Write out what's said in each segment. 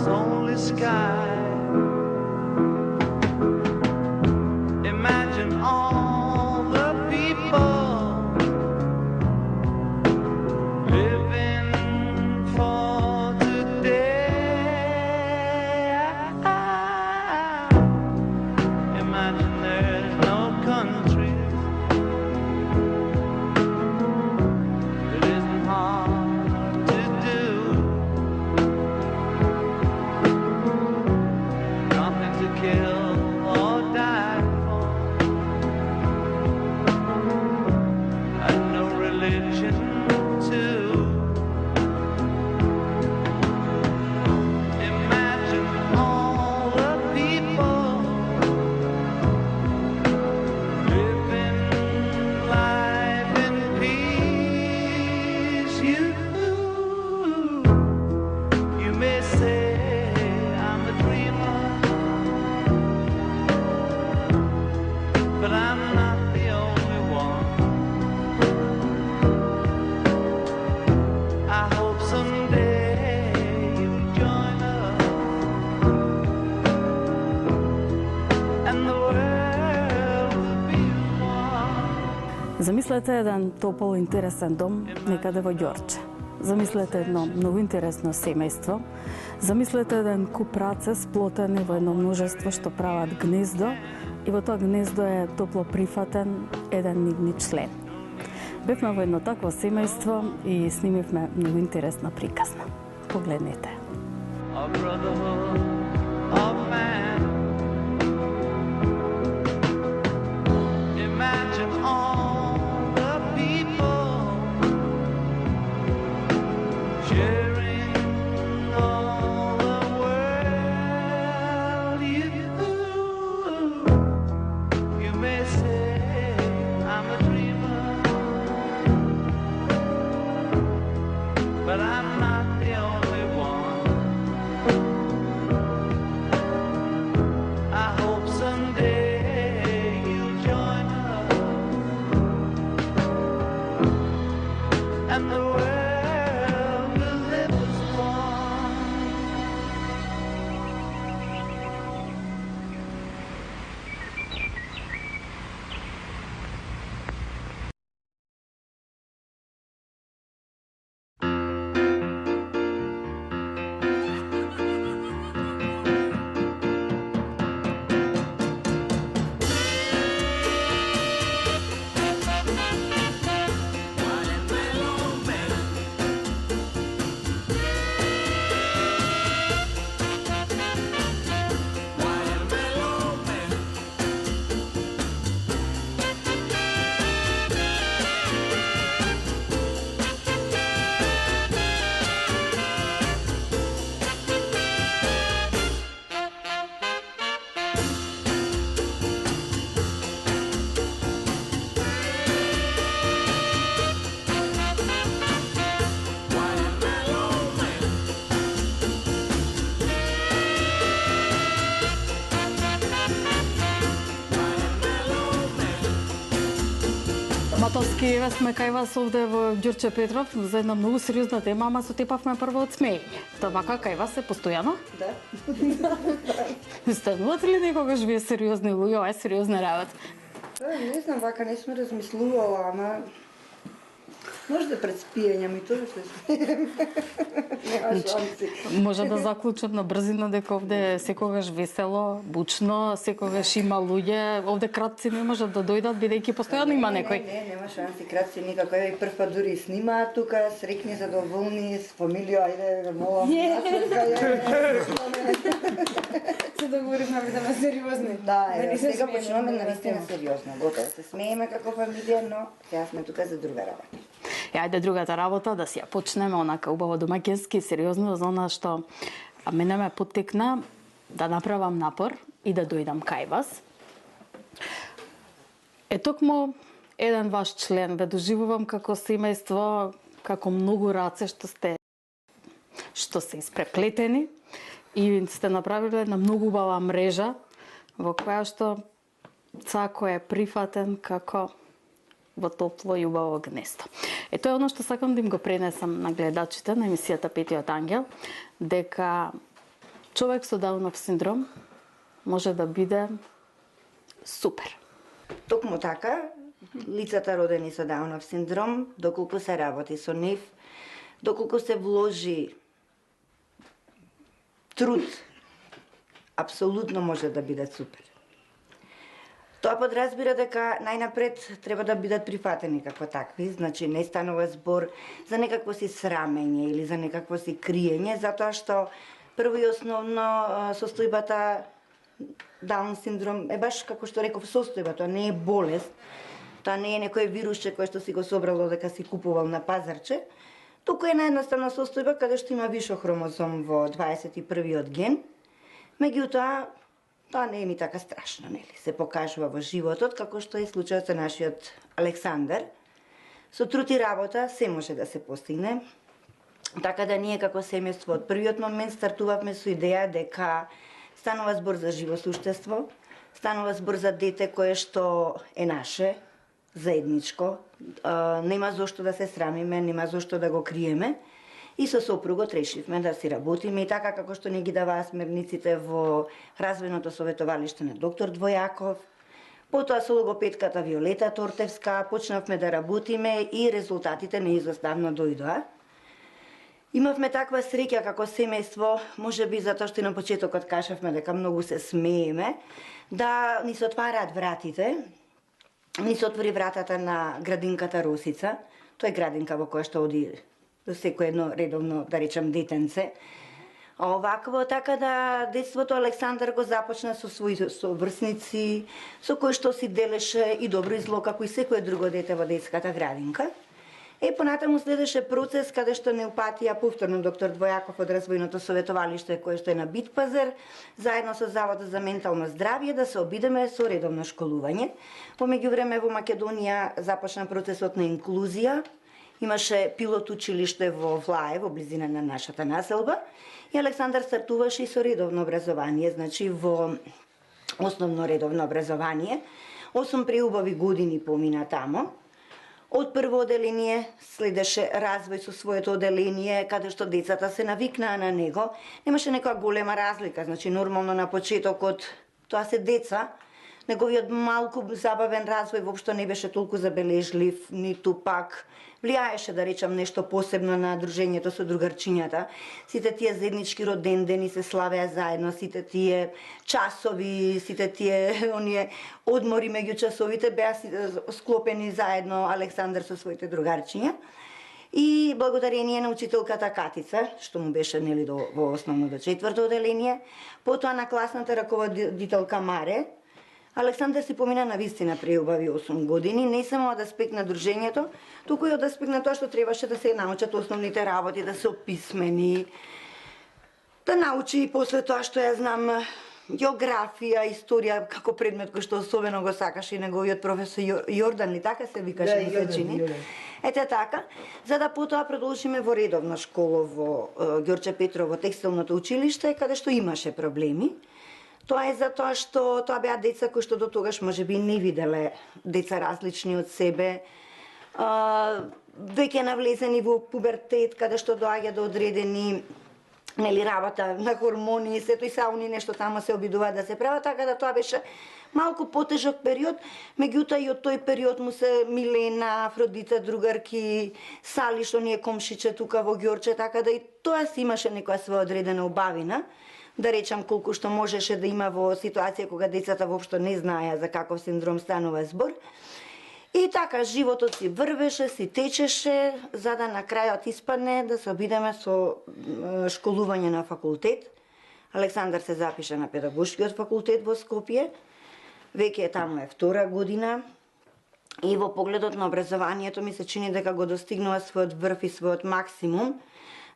only sky. Imagine all the people living for today. Imagine there's no countries. It isn't hard to do. Nothing to kill or die for, and no religion too. Imagine all the people living life in peace. You may say I'm a dreamer, but I'm not the only one. I hope someday you'll join us, and the world will be one. Замислете еден топол, интересен дом некаде во Ѓорче. Замислете едно многу интересно семејство. Замислете еден куп раце сплотени во едно множество што прават гнездо и во тоа гнездо е топло прифатен еден нивни член. Бевме во едно такво семејство и снимивме многу интересна приказна. Погледнете. A brotherhood of man. Imagine all the people sharing all the world. You may say I'm a dreamer, but I'm not the only one. I hope someday you'll join us, and the world will live as one. Матовски, еве сме кај вас овде во Ѓурче Петров за една многу сериозна тема, ама со тепавме прво од смеење. Тоа вака кај вас е постојано? Да. Станувате ли некогаш вие сериозни луѓе, ова е сериозна работа? Не знам, вака не сме размислувала, ама може да пред спиењем и тоа се смееме. Нема шанси. Може да заклучам на брзина дека овде е секогаш весело, бучно, секогаш има луѓе, овде кратци не можат да дојдат бидејќи постојано има некој. Не, нема шанси, кратци никако. Еве прв пат дури снимаат тука, среќни, задоволни, с фамилија, ајде, молам. Се договоривме да сме сериозни. Да, сега почнуваме навистина сериозно, готово. Се смееме како фамилија, но сега сме тука за друга работа. Ајде другата работа да си ја почнеме онака убаво домаќински, сериозно, за она што мене ме поттекна да направам напор и да дојдам кај вас. Е токму еден ваш член ве доживувам како семејство, како многу раце што се испреплетени и сте направиле една многу убава мрежа во која што Цако е прифатен како во топло и убаво гнездо. Е тоа е оно што сакам да им го пренесам на гледачите на емисијата Петиот ангел, дека Човек со Даунов синдром може да биде супер. Токму така, лицата родени со Даунов синдром, доколку се работи со нив, доколку се вложи труд, апсолутно може да бидат супер. Тоа подразбира дека најнапред треба да бидат прифатени како такви, значи не станува збор за некакво си срамење или за некакво си криење, затоа што прво и основно состојбата Даун синдром е баш како што реков состојба, тоа не е болест, тоа не е некој вирусче кој што си го собрало дека си купувал на пазарче, туку е наједноставна состојба каде што има вишо хромозом во 21-иот ген, меѓутоа тоа не е ни така страшно, нели? Се покажува во животот, како што е случајот со нашиот Александар. Со труд и работа се може да се постигне. Така да ние како семејство од првиот момент стартувавме со идеја дека станува збор за живо суштество, станува збор за дете кое што е наше, заедничко, нема зошто да се срамиме, нема зошто да го криеме. И со сопругот решивме да си работиме и така како што не ги даваа смерниците во развојното советовалиште на доктор Двојаков. Потоа со логопедката Виолета Тортевска почнавме да работиме и резултатите неизоставно дојдоа. Имавме таква среќа како семејство, можеби затоа што и на почетокот кажавме дека многу се смееме, да ни се отвараат вратите. Ни се отвори вратата на градинката Росица. Тоа е градинка во која што оди до секој едно редовно, да речем, детенце. Овакво, така да детството Александар го започна со своји соврсници, со кои што си делеше и добро и зло, како и секое друго дете во детската градинка. Понатаму следеше процес каде што не упатија повторно доктор Двојаков од развојното советовалиште кое што е на Битпазар, заедно со Заводот за ментално здравје да се обидеме со редовно школување. Во меѓувреме во Македонија започна процесот на инклузија. Имаше пилот училиште во Влаев, во близина на нашата населба, и Александар стартуваше и со редовно образование, значи во основно редовно образование. 8 преубави години помина тамо. Од прво оделение следеше развој со своето оделение, каде што децата се навикнаа на него. Немаше некоја голема разлика, значи нормално на почетокот тоа се деца. Неговиот малку забавен развој воопшто не беше толку забележлив, ниту пак влијаеше, да речам, нешто посебно на дружењето со другарчињата. Сите тие заеднички родендени се славеа заедно, сите тие часови, сите тие оние одмори меѓу часовите беа склопени заедно Александар со своите другарчиња. И благодарение на учителката Катица, што му беше нели во основно до 4-то оделение, потоа на класната раководителка Маре, Александар си помина на вистина преубави 8 години, не само од аспект на дружењето, туку и од аспект на тоа што требаше да се научат основните работи, да се описмени, да научи и после тоа што ја знам географија, историја како предмет кој што особено го сакаше и неговиот професор Јордан, ли така се викаше, да, се чини. Ете така, за да потоа продолжиме во редовна школа во Ѓорче Петрово текстилното училиште, каде што имаше проблеми. Тоа е затоа што тоа беа деца кои што до тогаш можеби не виделе деца различни од себе, веќе навлезени во пубертет, каде што доаѓа до одредени нели работа на хормони, сето и са они нешто тамо се обидуваат да се прават, така да тоа беше малку потежок период, меѓутоа и од тој период му се Милена, Афродита, другарки, Сали што ни е комшиче тука во Ѓорче, така да и тоа си имаше некоја своја одредена убавина. Да речам колку што можеше да има во ситуација кога децата воопшто не знаеа за каков синдром станува збор. И така животот си врвеше, си течеше, за да на крајот испадне да се обидеме со школување на факултет. Александар се запиша на педагошкиот факултет во Скопје. Веќе таму е 2-ра година. И во погледот на образованието ми се чини дека го достигнува својот врв и својот максимум,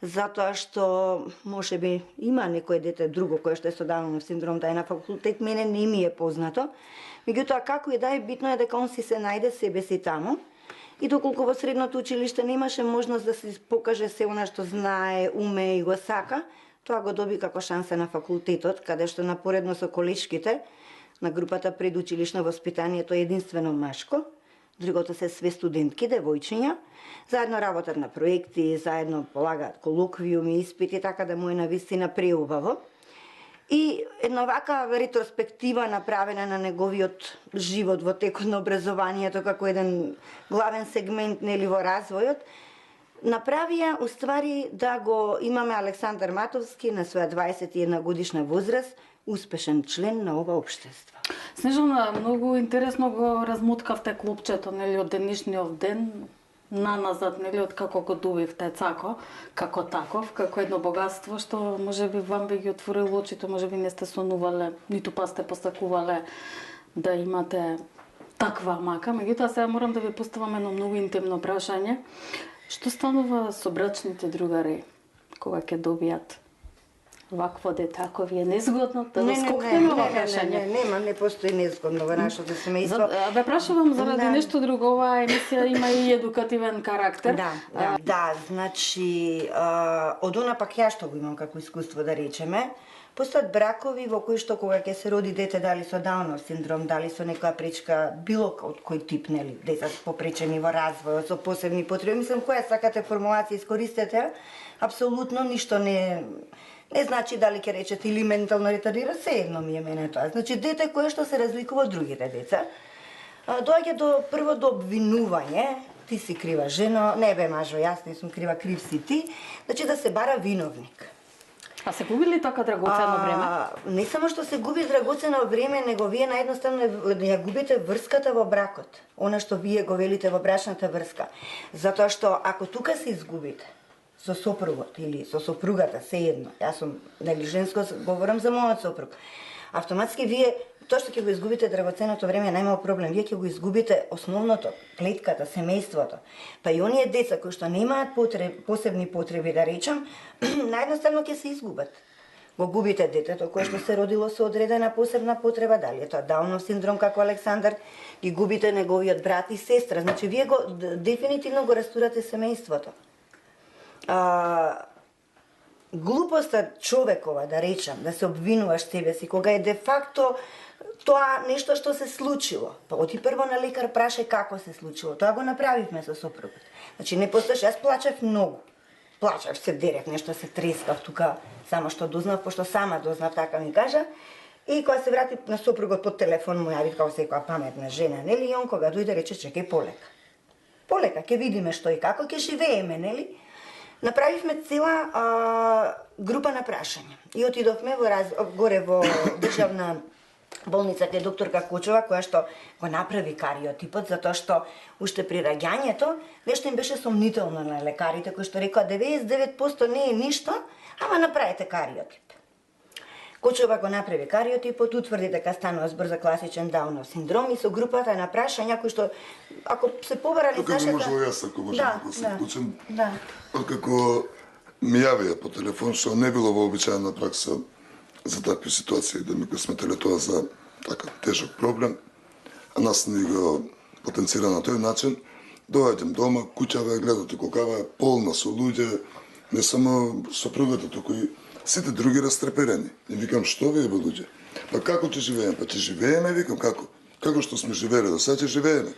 затоа што можеби има некој дете друго кое што е со Даунов синдром да е на факултет, мене не ми е познато. Меѓутоа како и да е, битно е дека он си се најде себе си таму. И доколку во средното училиште немаше можност да се покаже се она што знае, уме и го сака, тоа го доби како шанса на факултетот, каде што напоредно со колешките на групата предучилишно воспитание, тоа е единствено машко. Другото се све студентки, девојчиња, заедно работат на проекти, заедно полагаат колоквиуми, испити, така да му е навистина преубаво. И една вака ретроспектива направена на неговиот живот во текот на образованието како еден главен сегмент нели во развојот, направија уствари да го имаме Александар Матовски на своја 21 годишна возраст, успешен член на ова општество. Снежана, многу интересно го размуткавте клупчето, нели, од денешниот ден, наназад, нели, од како го добивте цако, како таков, како едно богатство, што можеби вам би ги отворило очите, можеби не сте сонувале, ниту па сте посакувале да имате таква мака. Меѓутоа, сега морам да ви поставам едно многу интимно прашање. Што станува со брачните другари, кога ќе добијат вакво дете, ако ви е незгодно, да скокнеме во прашање? Не постои незгодно во нашето семејство. Ве прашувам заради нешто друго, оваа емисија има и едукативен карактер. Да, значи, од она пак ја што го имам како искуство да речеме, постојат бракови во кои што кога ќе се роди дете, дали со Даунов синдром, дали со некоја пречка, било од кој тип, нели, деца попречени во развој, со посебни потреби, мислам, која сакате формулација искористете, апсолутно ништо не значи дали ќе речете или ментално ретардира, се едно ми е мене тоа. Значи, дете кое што се разликува од другите деца, доаѓа прво до обвинување, ти си крива жено, не бе мажо, јас не сум крива, крив си ти, значи да се бара виновник. А се губи ли така драгоцено време? Не само што се губи драгоцено време, него вие наедноставно ја губите врската во бракот. Она што вие го велите во брачната врска. Затоа што ако тука се изгубите со сопругот или со сопругата, се едно, јас сум нели женско, говорам за мојот сопруг, автоматски вие тоа што ќе го изгубите драгоценото време, најмал проблем, вие ќе го изгубите основното, клетката, семејството. Па и оние деца кои што немаат посебни потреби, да речам, наједноставно ќе се изгубат. Го губите детето кое што се родило со одредена посебна потреба, дали е тоа Даунов синдром како Александар, ги губите неговиот брат и сестра. Значи вие го дефинитивно го растурате семејството. Глупоста човекова, да речам, да се обвинуваш себе си, кога е де факто тоа нешто што се случило. Па оди прво на лекар, прашај како се случило. Тоа го направивме со сопругот. Значи не постоиш, јас плачев многу. Плачев, се дерев, нешто се трескав тука, само што дознав, пошто сама дознав, така ми кажа. И кога се врати на сопругот по телефон, му јави како секоја паметна жена, нели? И он кога дојде рече, чекај полека. Полека, ќе видиме што и како, ќе живееме, нели? Направивме цела група на прашања и отидовме горе во државна болница кај докторка Кочова, која што го направи кариотипот, затоа што уште при раѓањето нешто им беше сомнително на лекарите, кои што рекоа 99% не е ништо, ама направете кариотип. Кочова го направи кариотипот, утврди дека станува збор за класичен Даунов синдром и со групата на прашања кои што ако се побарали нашата... Тука би можел јас ако можам да се вклучам. Да. Откако ми јавија по телефон, што не било вообичаена пракса за такви ситуации, да ми го сметеле тоа за така тежок проблем, а нас ни го потенцира на тој начин, доаѓам дома, куќава ја гледате колкава е полна со луѓе, не само сопругата, туку и сите други растреперени. И викам, што вие бе луѓе? Па како ќе живееме? Па ќе живееме, викам, како? Како што сме живееле, до сега ќе живееме.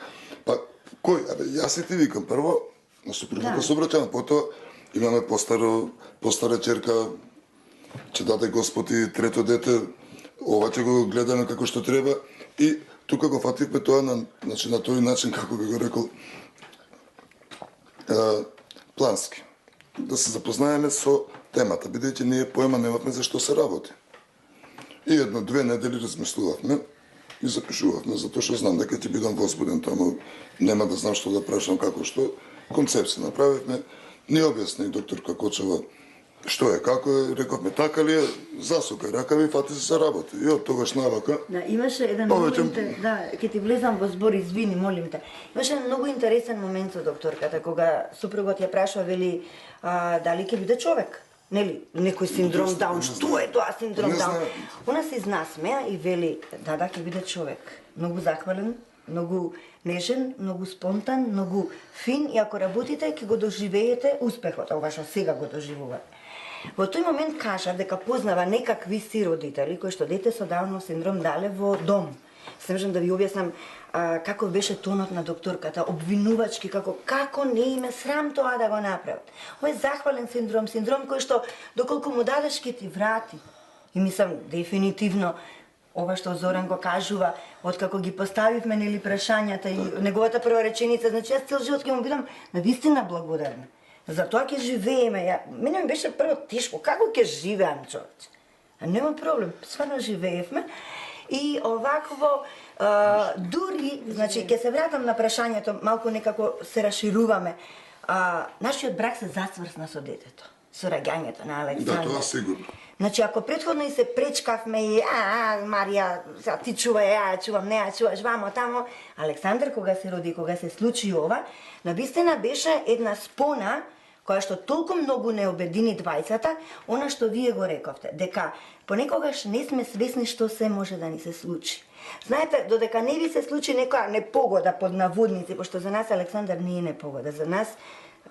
Па кој? Абе, јас и ти викам, прво, на сопругата се обраќам, потоа имаме постара черка, ќе даде Господ и трето дете, ова ќе го гледаме како што треба и тука го фативме тоа на тој начин, како би го рекол, плански. Да се запознаеме со темата, бидејќи ние поема немавме за што се работи. И едно-две недели размислувавме и запишувавме, затоа што знам дека ќе бидам возбуден таму, нема да знам што да прашам, како што. Концепција направивме, ни објасни докторка Кочова што е, како е, рековме така ли е, засукај ракави и фати се работи. И од тогаш навака... Да, имаше еден момент, да, ќе ти влезам во збор, извини, молим те. Имаше многу интересен момент со докторката, кога супругот ја прашува, вели, дали ќе биде човек. Нели, некој синдром Даун, што е тоа синдром Даун? Она се изнасмеа и вели, да, ќе биде човек. Многу захвален, многу нежен, многу спонтан, многу фин и ако работите, ќе го доживеете успехот, ова што сега го доживувате. Во тој момент кажа дека познава некакви си родители кои што дете со Даунов синдром дале во дом. Се можам да ви објаснам како беше тонот на докторката, обвинувачки, како не име срам тоа да го направат. Ова е захвален синдром, синдром кој што доколку му дадеш ке ти врати. И мислам, дефинитивно, ова што Зоран го кажува, откако ги поставивме нели прашањата и неговата прва реченица, значи јас цел живот ќе му бидам навистина благодарна. За тоа ќе живееме. Мене ми беше прво тешко, како ќе живеам, човече? А нема проблем, стварно живеевме. И овакво, дури, значи, ќе се вратам на прашањето, малку некако се расшируваме. Нашиот брак се зацврсна со детето, со раѓањето на Александр. Да, тоа сигурно. Значи, ако претходно и се пречкавме и Марија, ти чувај, ја чувам, не ја чуваш, вамо, тамо, Александр кога се роди, кога се случи ова, навистина беше една спона која што толку многу не обедини двајцата, она што вие го рековте, дека понекогаш не сме свесни што се може да ни се случи. Знаете, додека не ви се случи некоја непогода под наводници, пошто за нас Александар не е непогода, за нас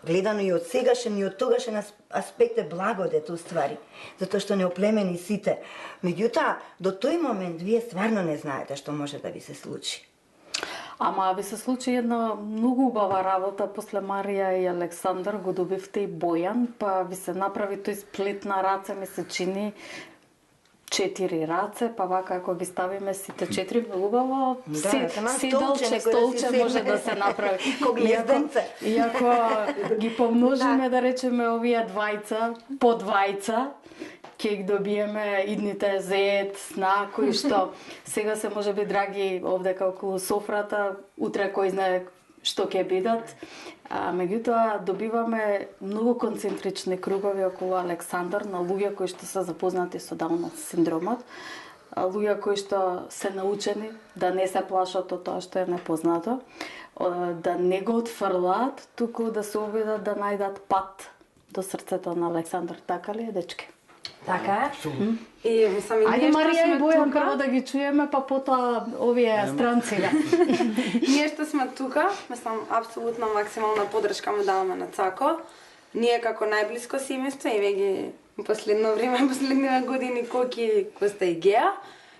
гледано и од сегашен и од тогашен аспект е благодет уствари, затоа што не оплемени сите. Меѓутоа, до тој момент вие стварно не знаете што може да ви се случи. Ама ви се случи една многу убава работа после Марија и Александар, го добивте и Бојан, па ви се направи тој сплет на раце, ми се чини 4 раце, па вака ако ги ставиме сите 4 многу убаво, седалче, столче може да се направи. И ако ги помножиме, да речеме, овие двајца, по двајца, ќе ги добиеме идните зет, сна, кои што сега се може би драги овдека околу софрата, утре кој знае што ќе бидат. Меѓутоа добиваме многу концентрични кругови околу Александар на луѓе кои што се запознати со Даун синдромот, луѓе кои што се научени да не се плашат од тоа што е непознато, да не го отфрлаат, туку да се обидат да најдат пат до срцето на Александар, така ли е, дечки? Така е. И мислам, ајде Марија и Бојан прво да ги чуеме, па потоа овие странци. Ние што сме тука, мислам, апсолутно максимална поддршка му даваме на Цако. Ние како најблиско семејство и веќе последно време, последниве години Коки, Коста и Геа.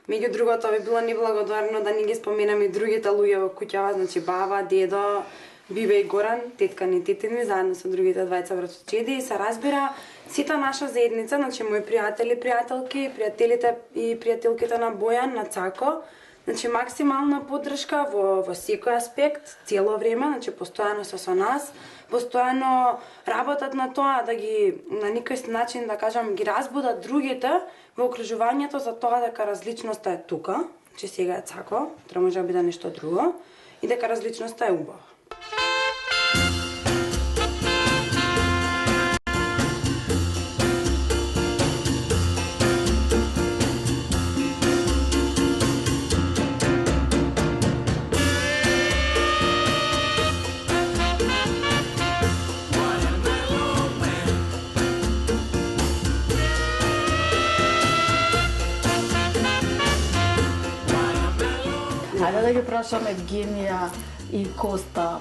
Меѓу другото би било неблагодарно да не ги споменам и другите луѓе во куќава, значи баба, дедо, Бибе и Горан, тетка ни тетини, заедно со другите двајца братовчеди и се разбира сита наша заедница, значи мои пријатели, пријателки, пријателите и пријателките на Бојан, на Цако, значи максимална поддршка во секој аспект, цело време, значи постојано се со нас, постојано работат на тоа да ги на некој начин да кажам ги разбудат другите во окружувањето за тоа дека различноста е тука, че сега е Цако, треба може да биде нешто друго и дека различноста е убава. Ајде да ги прашам Евгенија и Коста.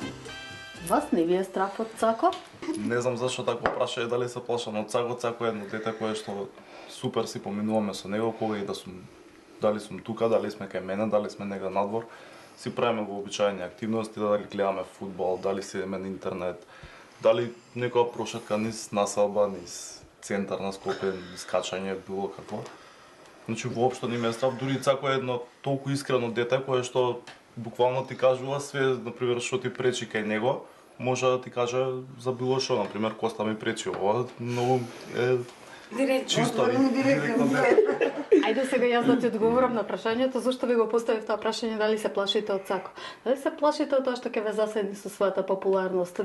Вас не ви е страф од Цако? Не знам зашто тако прашање, дали се плашам од Цако. Цако е едно дете кое што супер си поминуваме со него, кога и да сум, дали сум тука, дали сме кај мене, дали сме нега надвор. Си правиме вообичаени активности, дали гледаме фудбал, дали си идеме на интернет, дали некоја прошетка низ насалба, низ центар на Скопје, скачање, било какво. Значи, воопшто не ме е страв, дури Цако е едно толку искрено дете кое што буквално ти кажува све, например, што ти пречи кај него, може да ти каже за било што, например, Коста ми пречи ова, многу е чисто директно. Ајде сега јас да ти одговорам на прашањето, зашто ви го поставив тоа прашање, дали се плашите од Цако? Дали се плашите од тоа што ќе ве заседни со својата популарност?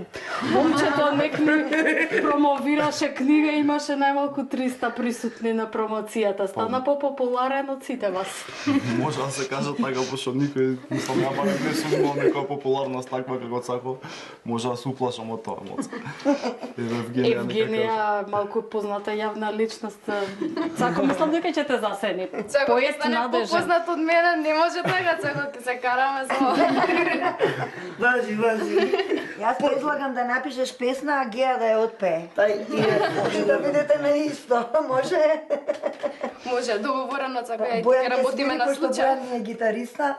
Момчето некни промовираше книга, имаше најмалку 300 присутни на промоцијата. Стана попопуларен од сите вас. Може да се каже така, пошто никој, мислам, ја барем не сум имал некоја популарност таква како Цако, може да се уплашам од тоа моц. Евгенија, малку позната јавна личност. Цако, мислам дека ќе те засени. Цако ќе стане попознат од мене, не може така, Цако ќе се караме со... Важи. Јас предлагам да напишеш песна, а Геа да ја отпее. И да бидете на исто, може? Може, договорено, Цако, ја ќе работиме на случај. Бојан е гитариста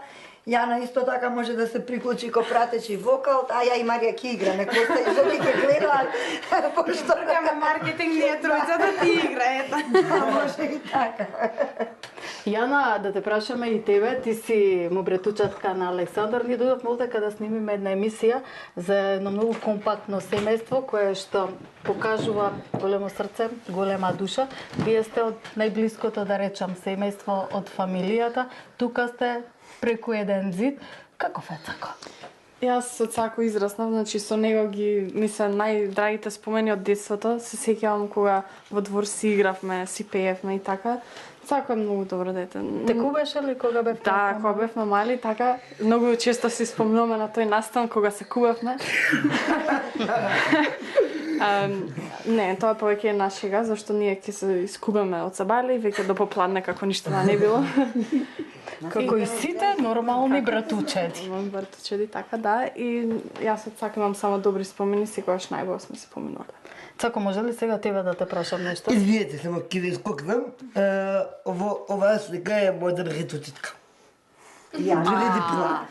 Јана исто така може да се приклучи ко пратечи вокал, а ја и Марија ќе играме, коста и жени ќе гледаат, пошто Тргаме маркетинг, ние тројца да ти играете. може и така. Јана, да те прашаме и тебе, ти си му бретучатка на Александар. Ние дојдовме овде када снимиме една емисија за едно многу компактно семејство кое што покажува големо срце, голема душа. Вие сте од најблиското, да речам, семејство од фамилијата. Тука сте преку еден зид. Каков е Цако? Јас со Цако израснав, значи со него ги ми се најдрагите спомени од детството. Се сеќавам кога во двор си игравме, си пеевме и така. Цако е многу добро дете. Текуваше ли кога бев Да, кога бевме мали, така многу често си спомнуваме на тој настан кога се кувавме. Не, тоа повеќе е нашега, зашто ние ќе се искубаме од сабале и веќе до попладне како ништо да не било. Како и сите нормални братучеди. Братучеди, така да. И јас од Цако имам само добри спомени, секогаш најбош сме се поминували. Цако, може ли сега тебе да те прашам нешто? Извинете, само ќе ви скокнам. Оваа слика е мојата братучетка. Желеди прва.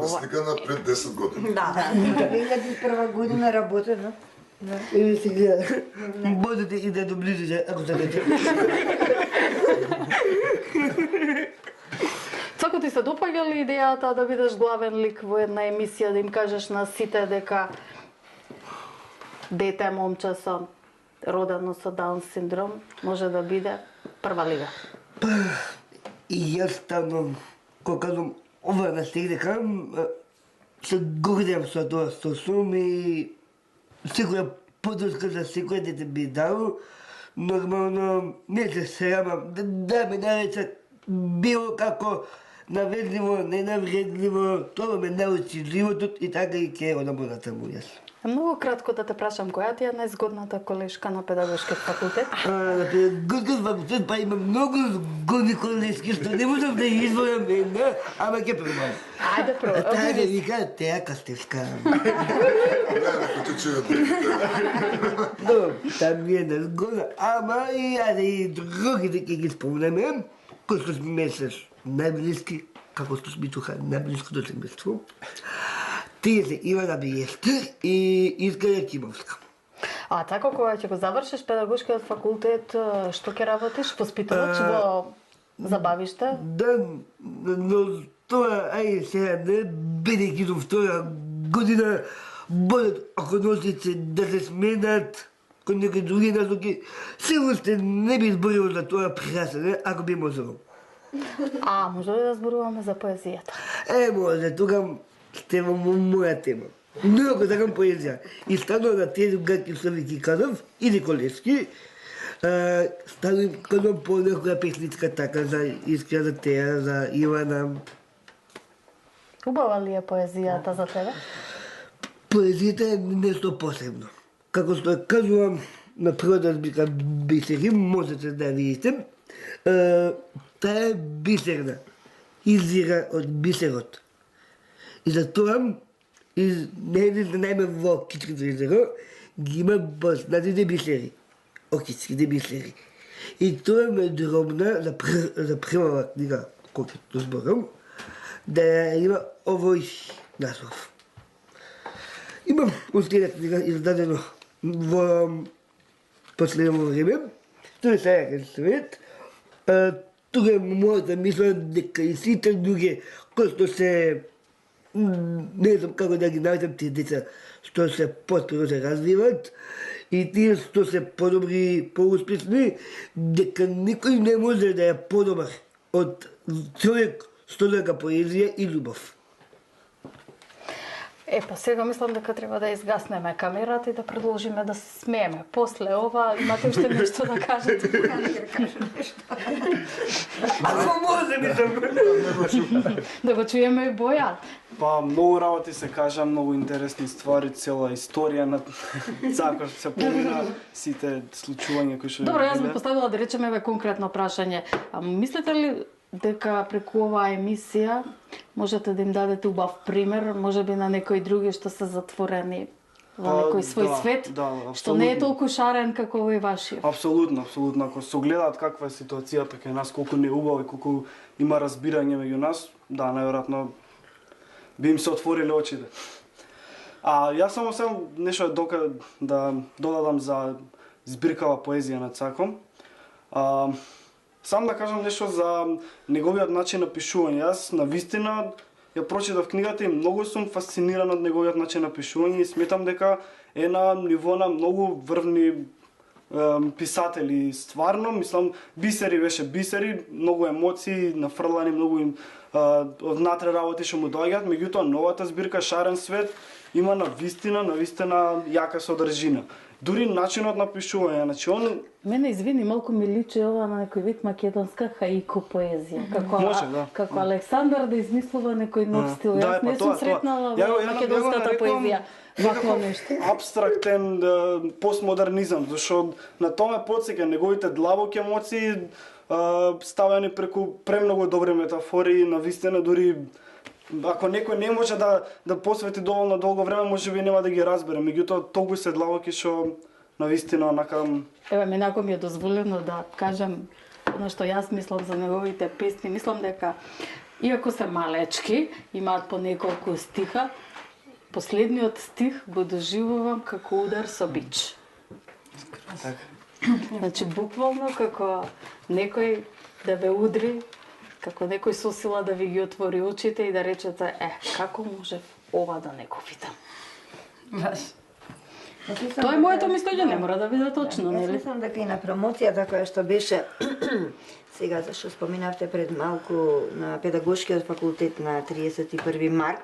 Слика на пред 10 години. Да, 2001 година работена. И сега, можете и да доближите, ако сакате. Цако, ти се допаѓа ли идејата да бидеш главен лик во една емисија, да им кажеш на сите дека дете, момче со родено со Даун синдром може да биде прва лига? И јас ставам, кога кажам ова на стег дека, се гордам со тоа што сум и секоја подршка за секој дете би дал. Нормално не се срамам да ме наречат било како наведливо, ненавредливо, тоа ме научи животот и така и ќе одам понатаму јас. Многу кратко да те прашам, која ти е најзгодната колешка на педагошкиот факултет? На педагошкиот факултет па има многу згодни колешки што не можам да изборам една, ама ќе пробам. Ајде пробам. Таа ќе вика Теја Кастевска. Некој те чуе Но, таа ми е незгодна, ама и аде и другите ќе ги спомнеме, кои што сме се најблиски, како што сме тука најблиското семејство. Тие се Ивана Биестер и Искра Јакимовска. А така, кога ќе го завршиш педагошкиот факултет, што ќе работиш? Воспитувач во забавиште? Да, но тоа, ај сега не, бидејќи до втора година, болят околностите да се сменат кон некои други насоки, се уште не би зборил за тоа прасене, ако би можел. А, може ли да зборуваме за поезијата? Може, тука сте во моја тема. Многу сакам поезија. И станува на тези гаки што ви ги казав, и Николевски, станувам казам по некоја песничка така за Искра, за Теја, за Ивана. Убава ли е поезијата за тебе? Поезијата е нешто посебно. Како што ја кажувам на првата збирка Бисери, можете да видите, таа е бисерна. Изира од бисерот. И затоа, незите најме во Кичкото езеро, ги има боснатите бисери. Окичките бисери. И тоа ме дробна за прва книга, која ќе зборам, да има овој наслов. Имам уште една книга издадено во последно време, тоа е Сајакен свет. Тука е мојата мисла дека и сите други кои што се не знам како да ги најдам тие деца што се потпоро се развиват и тие што се подобри, поуспешни, дека никој не може да е подобар од човек што лека поезија и љубов. Па сега мислам дека треба да изгаснеме камерата и да продолжиме да се смееме. После ова имате уште нешто да кажете. Ако може, мислам. Да го чуеме и Бојан. Па, многу работи се кажа, многу интересни ствари, цела историја на Цако што се помина, сите случувања кои што... Добро, јас би поставила да речеме конкретно прашање. Мислите ли дека преку оваа емисија можете да им дадете убав пример, можеби на некои други што се затворени во некој свој свет, што не е толку шарен како овој вашиот. Апсолутно, апсолутно. Ако се огледаат каква е ситуацијата кај нас, колку не е убава и колку има разбирање меѓу нас, да, најверојатно би им се отвориле очите. А јас само нешто да додадам за збиркава поезија на Цако. Сам да кажам нешто за неговиот начин на пишување. Јас навистина ја прочитав книгата и многу сум фасциниран од неговиот начин на пишување и сметам дека е на ниво на многу врвни писатели. Стварно, мислам, Бисери беше Бисери, многу емоции, нафрлани, многу внатре работи што му доаѓаат, меѓутоа новата збирка Шарен свет има навистина јака содржина. Дури начинот на пишување, значи он Мене извини, малку ми личи ова на некој вид македонска хаику поезија. Како Александар да измислува некој нов стил. Јас не сум сретнала во македонската поезија вакво нешто. Абстрактен постмодернизам, зашто на тоа ме потсеќа неговите длабоки емоции ставени преку премногу добри метафори, навистина дури ако некој не може да посвети доволно долго време, можеби нема да ги разбере. Меѓутоа толку се длабоки што навистина онака. Еве, менако ми е дозволено да кажам она што јас мислам за неговите песни. Мислам дека иако се малечки, имаат по неколку стиха, последниот стих го доживувам како удар со бич. Значи буквално како некој да ве удри, како некој со сила да ви ги отвори очите и да речете, како може ова да не го видам. Тоа е моето мислење, не мора да биде точно, нели? Јас мислам дека и на промоцијата која што беше сега зашто споминавте пред малку на педагошкиот факултет на 31 март,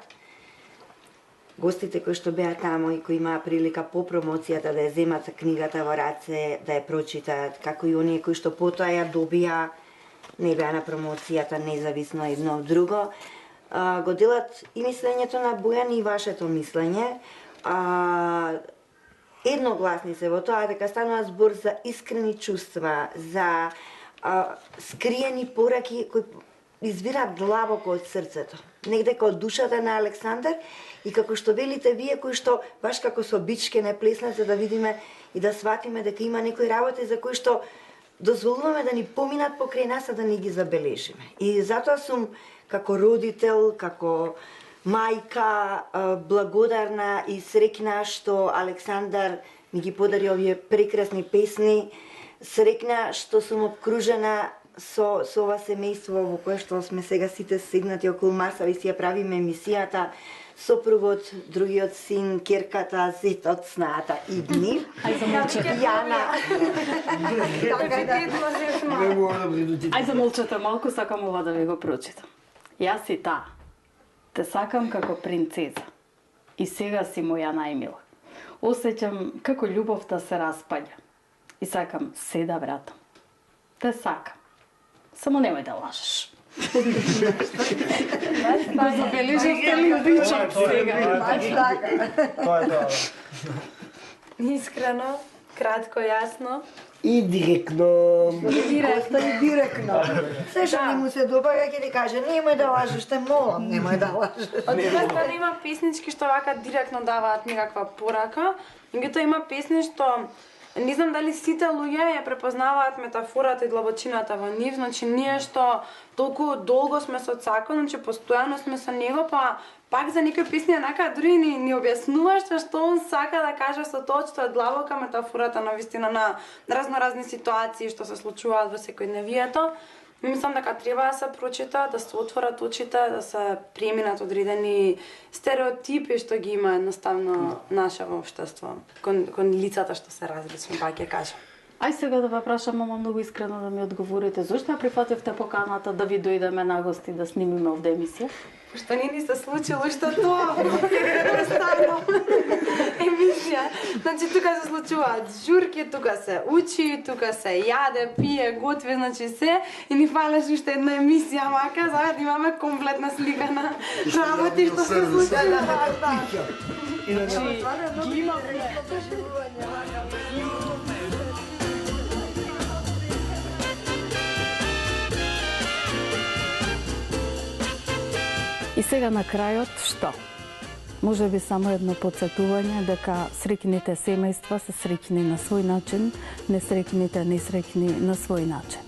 гостите кои што беа таму и кои имаа прилика по промоцијата да ја земат книгата во раце, да ја прочитаат, како и оние кои што потоа ја добија, не беа на промоцијата, независно едно од друго, го делат и мислењето на Бојан и вашето мислење. Едногласни се во тоа дека станува збор за искрени чувства, за скриени пораки кои извираат длабоко од срцето, негде од душата на Александар и како што велите вие, кои што баш како со бичке не плеснат за да видиме и да сватиме дека има некои работи за кои што дозволуваме да ни поминат покрај нас, а да не ги забележиме. И затоа сум како родител, како мајка, благодарна и среќна што Александар ми ги подари овие прекрасни песни, среќна што сум обкружена со ова семејство во кое што сме сега сите седнати околу маса и си ја правиме емисијата, сопругот, другиот син, керката, зетот, снаата Идни, Јана. Ај замолчете малку, сакам ова да ви го прочитам. Јас и таа те сакам како принцеза. И сега си моја најмила. Осеќам како љубовта се распаѓа. И сакам се да вратам. Те сакам. Само немој да лажеш. Да забележавте ли бичок сега? Тоа е тоа. Искрено, кратко, јасно. И директно. Директно. Се што не му се добава, ќе ти каже, немој да лажеш, те молам, немој да лажеш. Од друга страна има песнички што вака директно даваат некаква порака, меѓутоа има песни што не знам дали сите луѓе ја препознаваат метафората и длабочината во нив, значи ние што толку долго сме со Цако, значи постојано сме со него, па пак за некои песни онака дури ни објаснува што он сака да каже со тоа што е длабока метафората на вистина на разноразни ситуации што се случуваат во секојдневието. Мислам дека треба да се прочита, да се отворат очите, да се преминат одредени стереотипи што ги има едноставно наше општество кон лицата што се различни, па ќе кажам. Ај сега да ве прашам, ама многу искрено да ми одговорите. Зошто ја прифативте поканата да ви дојдеме на гости да снимиме овде емисија? Што не ни се случило што тоа стана емисија. Значи тука се случуваат журки, тука се учи, тука се јаде, пие, готви, значи се и ни фалеше уште една емисија мака за да имаме комплетна слика на работи што се случило. Значи ги имаме. И сега на крајот што? Може би само едно подсетување дека среќните семејства се среќни на свој начин, несреќните несреќни на свој начин.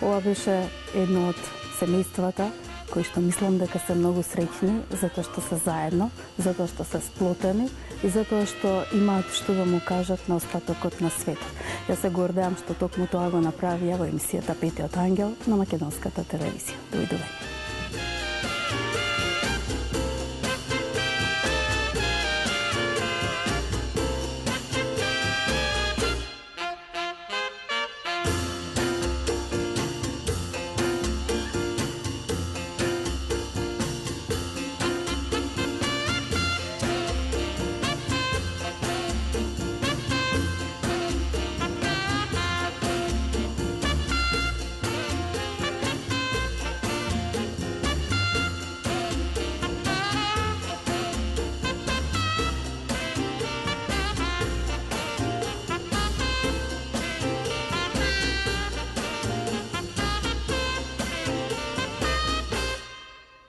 Ова беше едно од семејствата кои што мислам дека се многу среќни затоа што се заедно, затоа што се сплотени и затоа што имаат што да му кажат на остатокот на светот. Јас се гордеам што токму тоа го направија во емисијата Петиот ангел на македонската телевизија. Довидување.